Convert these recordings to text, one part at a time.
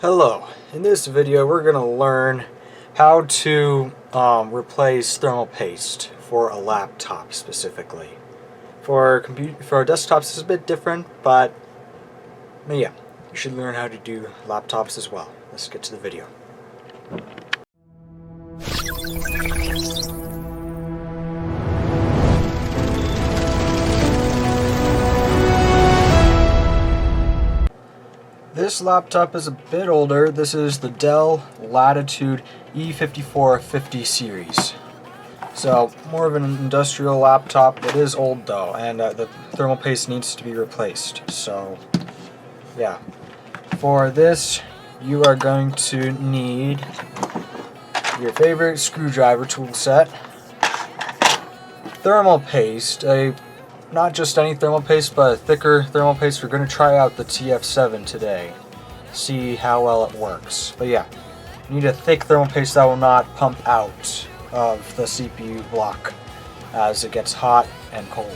Hello, in this video we're going to learn how to replace thermal paste for a laptop specifically. For desktops it's a bit different, but yeah, you should learn how to do laptops as well. Let's get to the video. This laptop is a bit older. This is the Dell Latitude E5450 series. So, more of an industrial laptop. It is old though, and the thermal paste needs to be replaced. So, yeah. For this, you are going to need your favorite screwdriver tool set, thermal paste, not just any thermal paste, but a thicker thermal paste. We're going to try out the TF7 today, see how well it works. But yeah, you need a thick thermal paste that will not pump out of the CPU block as it gets hot and cold.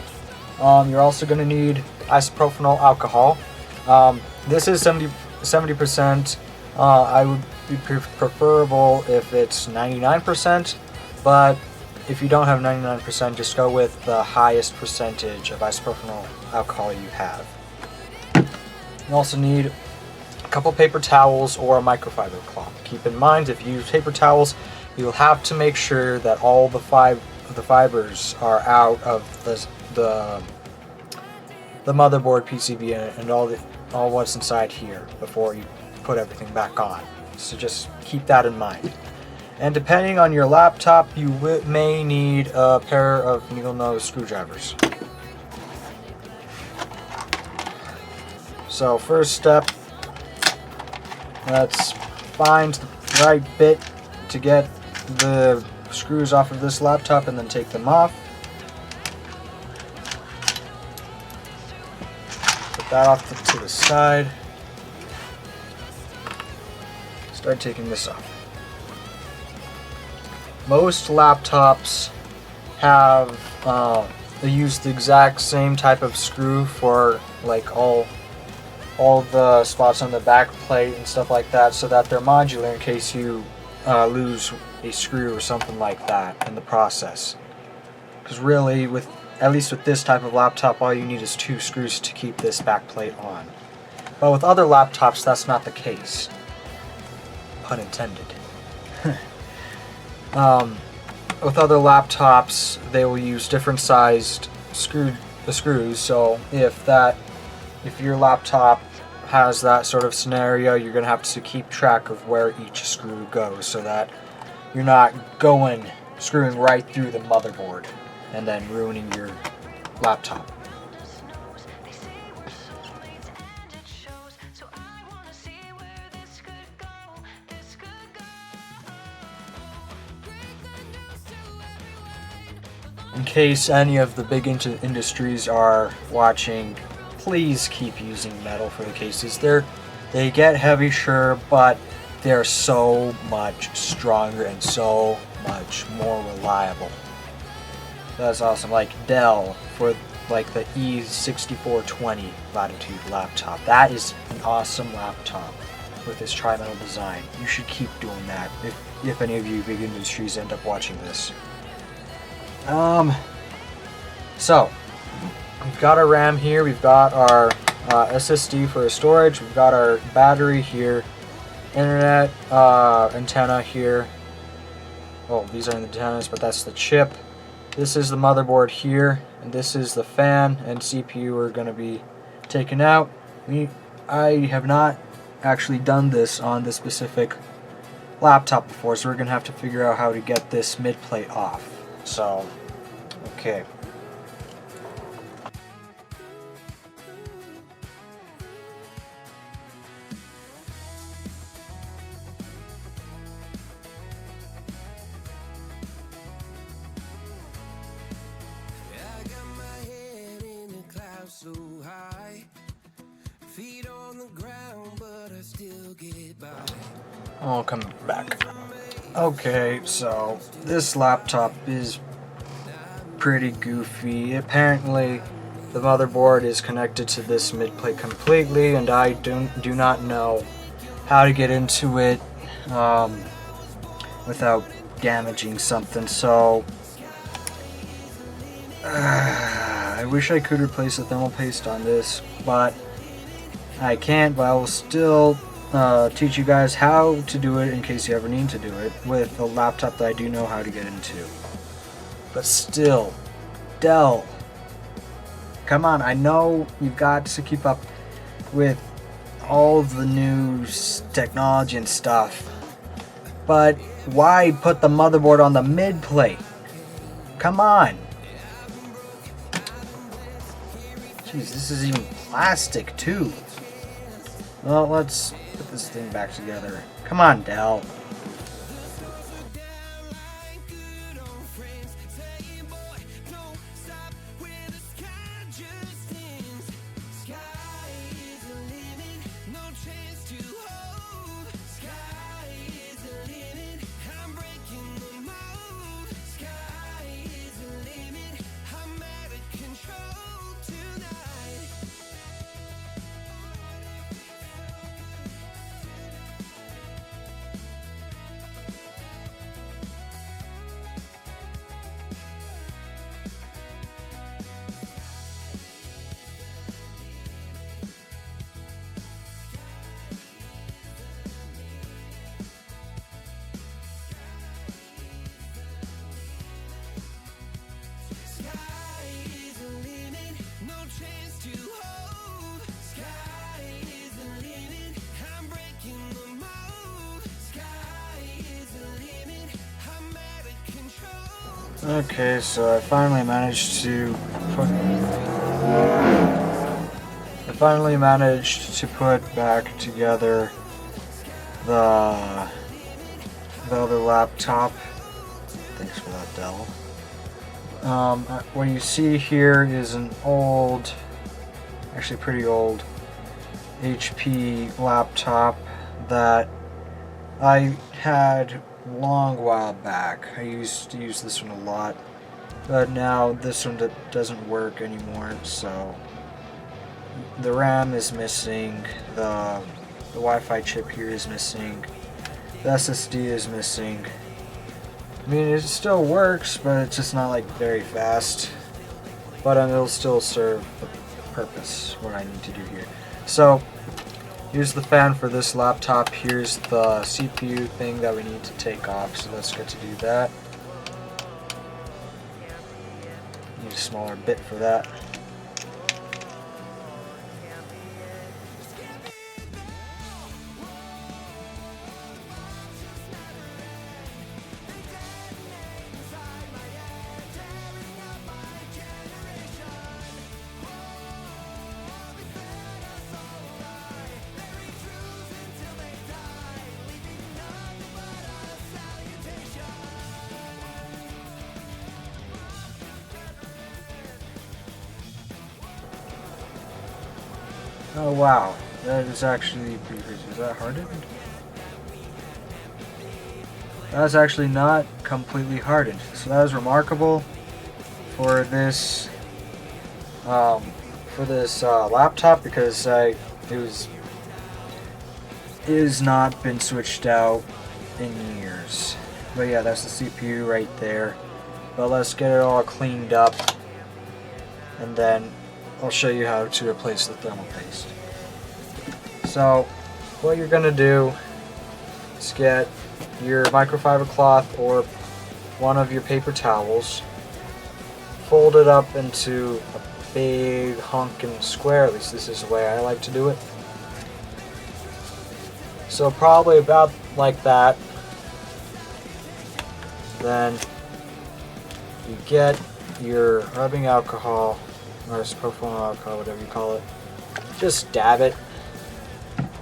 You're also going to need isopropyl alcohol. This is 70%. I would be preferable if it's 99%, but if you don't have 99%, just go with the highest percentage of isopropyl alcohol you have. You also need a couple paper towels or a microfiber cloth. Keep in mind, if you use paper towels, you'll have to make sure that all the fibers are out of the motherboard PCB and all what's inside here before you put everything back on. So just keep that in mind. And depending on your laptop, you may need a pair of needle nose screwdrivers. So first step, let's find the right bit to get the screws off of this laptop and then take them off. Put that off to the side. Start taking this off. Most laptops have they use the exact same type of screw for like all the spots on the back plate and stuff like that, so that they're modular in case you lose a screw or something like that in the process. Because really, at least with this type of laptop, all you need is 2 screws to keep this back plate on. But with other laptops, that's not the case. Pun intended. With other laptops, they will use different sized screws. So if your laptop has that sort of scenario, you're gonna have to keep track of where each screw goes, so that you're not screwing right through the motherboard and then ruining your laptop. In case any of the big industries are watching, please keep using metal for the cases. They get heavy, sure, but they're so much stronger and so much more reliable. That's awesome. Like Dell for like the E6420 Latitude laptop. That is an awesome laptop with this tri-metal design. You should keep doing that if any of you big industries end up watching this. So we've got our RAM here, we've got our SSD for storage, we've got our battery here, internet antenna here. Oh, these are the antennas, but that's the chip. This is the motherboard here, and this is the fan and CPU are going to be taken out. I have not actually done this on this specific laptop before, so we're going to have to figure out how to get this mid plate off. So, okay. So high, feet on the ground, but I still get by. I'll come back. Okay, so this laptop is pretty goofy. Apparently, the motherboard is connected to this mid plate completely, and I do not know how to get into it without damaging something. So I wish I could replace the thermal paste on this, but I can't. But I will still teach you guys how to do it in case you ever need to do it with a laptop that I do know how to get into. But still, Dell, come on, I know you've got to keep up with all the new technology and stuff, but why put the motherboard on the mid plate? Come on. Jeez, this is even plastic too. Well, let's put this thing back together. Come on, Dell. Okay, so I finally managed to put back together the other laptop. Thanks for that, Dell. What you see here is an old, actually pretty old HP laptop that I had long while back. I used to use this one a lot, but now this one doesn't work anymore. So the RAM is missing, the Wi-Fi chip here is missing, the SSD is missing. I mean, it still works, but it's just not like very fast, but it'll still serve the purpose what I need to do here. So here's the fan for this laptop. Here's the CPU thing that we need to take off, so let's get to do that. Need a smaller bit for that. Oh wow, that is actually pretty crazy. Is that hardened? That's actually not completely hardened. So that is remarkable for this laptop, because it has not been switched out in years. But yeah, that's the CPU right there. But let's get it all cleaned up, and then I'll show you how to replace the thermal paste. So what you're going to do is get your microfiber cloth or one of your paper towels, fold it up into a big honkin' square. At least this is the way I like to do it. So probably about like that. Then you get your rubbing alcohol, or isopropyl alcohol, whatever you call it. Just dab it.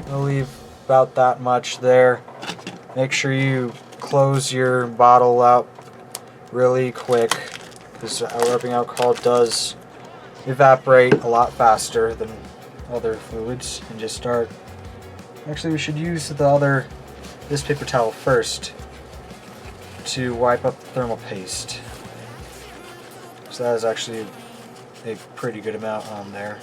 I'll leave about that much there. Make sure you close your bottle out really quick, because rubbing alcohol does evaporate a lot faster than other fluids. And just start. Actually, we should use this paper towel first to wipe up the thermal paste. So that is actually a pretty good amount on there.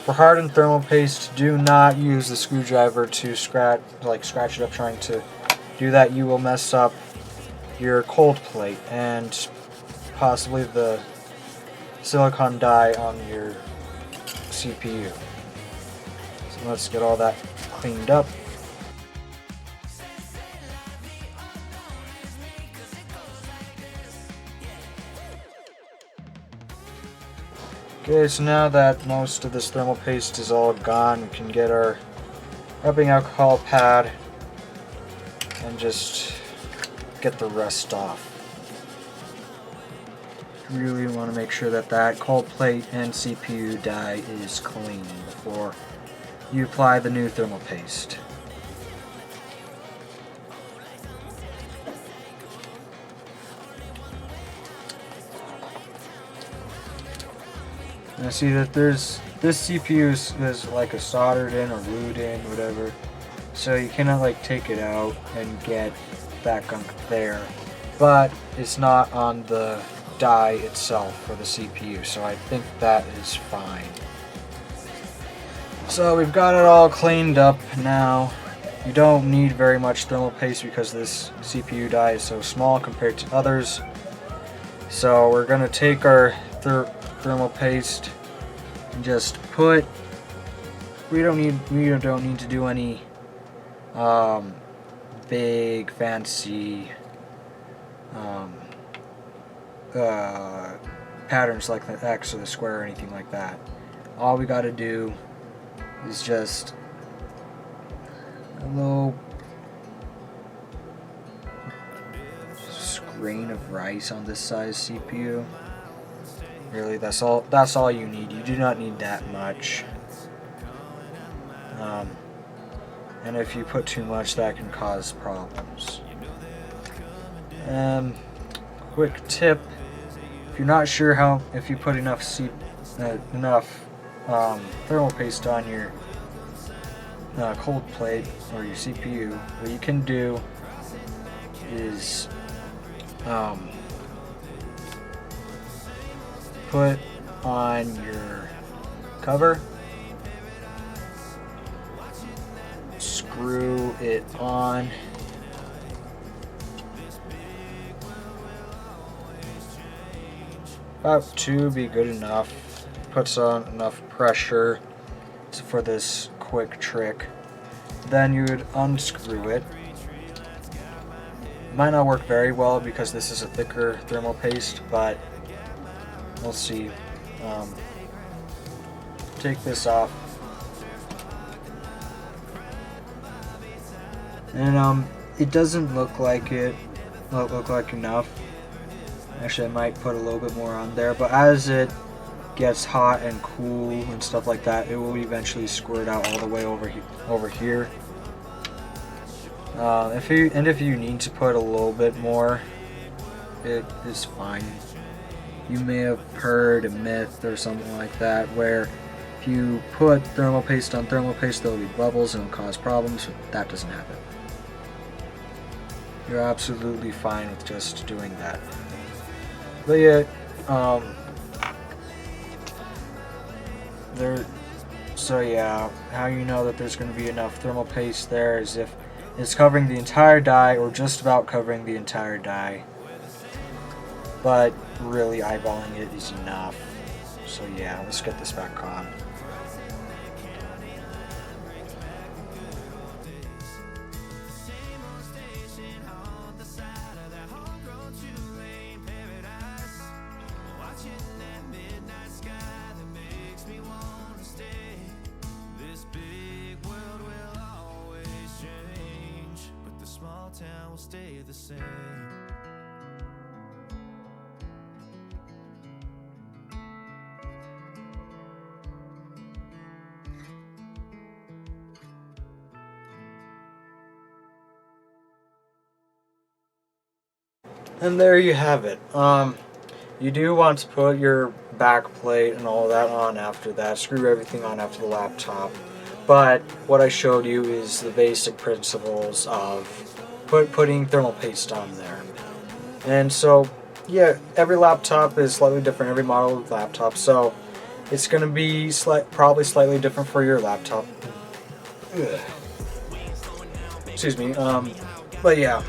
For hardened thermal paste, do not use the screwdriver to scratch it up. Trying to do that, you will mess up your cold plate and possibly the silicon die on your CPU. So let's get all that cleaned up. Okay, so now that most of this thermal paste is all gone, we can get our rubbing alcohol pad and just get the rust off. You really want to make sure that that cold plate and CPU die is clean before you apply the new thermal paste. And I see that this CPU is like a soldered in or glued in, whatever. So you cannot like take it out and get that gunk there. But it's not on the die itself for the CPU, so I think that is fine. So we've got it all cleaned up now. You don't need very much thermal paste because this CPU die is so small compared to others. So we're gonna take our thermal paste and just put. We don't need to do any big fancy patterns like the X or the square or anything like that. All we got to do is just a little grain of rice on this size CPU. Really, that's all you need. You do not need that much. And if you put too much, that can cause problems. Quick tip: if you're not sure if you put enough thermal paste on your cold plate or your CPU, what you can do is put on your cover, screw it on, about 2 be good enough. Puts on enough pressure for this quick trick. Then you would unscrew it. Might not work very well because this is a thicker thermal paste, but we'll see. Take this off. And it doesn't look like enough. Actually, I might put a little bit more on there, but as it gets hot and cool and stuff like that, it will eventually squirt out all the way over here. If you need to put a little bit more, it is fine. You may have heard a myth or something like that where if you put thermal paste on thermal paste, there will be bubbles and it'll cause problems. That doesn't happen. You're absolutely fine with just doing that. But yeah, how you know that there's going to be enough thermal paste there is if it's covering the entire die or just about covering the entire die. But really, eyeballing it is enough. So yeah, let's get this back on. Town will stay the same. And there you have it. You do want to put your back plate and all that on after that. Screw everything on after the laptop. But what I showed you is the basic principles of putting thermal paste on there. And so, yeah, every laptop is slightly different, every model of laptop. So It's going to be probably slightly different for your laptop. Ugh. Excuse me. But yeah,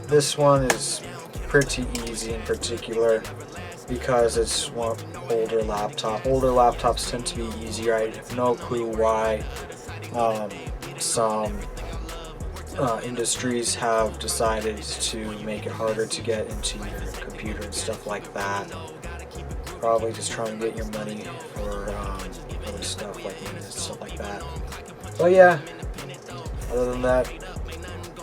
this one is pretty easy in particular because it's one older laptop. Older laptops tend to be easier. I have no clue why some industries have decided to make it harder to get into your computer and stuff like that. Probably just trying to get your money for other stuff like stuff like that. But yeah, other than that,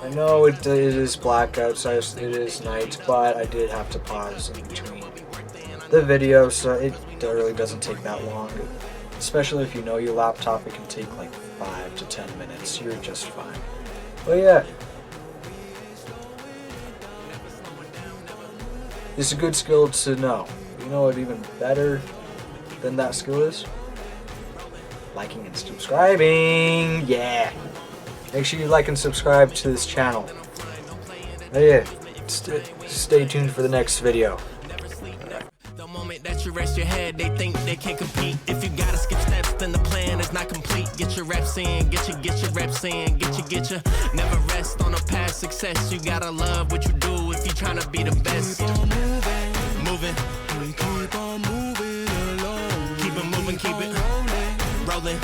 I know it is black outside, it is night, but I did have to pause in between the video, so it really doesn't take that long. Especially if you know your laptop, it can take like 5 to 10 minutes. You're just fine. But yeah, it's a good skill to know. You know what even better than that skill is? Liking and subscribing. Yeah. Make sure you like and subscribe to this channel. Oh yeah, stay tuned for the next video. The moment that you rest your head, they think they can't compete. If you gotta skip steps, then the plan is not complete. Get your reps in, get your reps in, get your. Never rest on a past success. You gotta love what you do if you're trying to be the best. Keep on moving, we keep on moving along. Keep it moving, keep it rolling.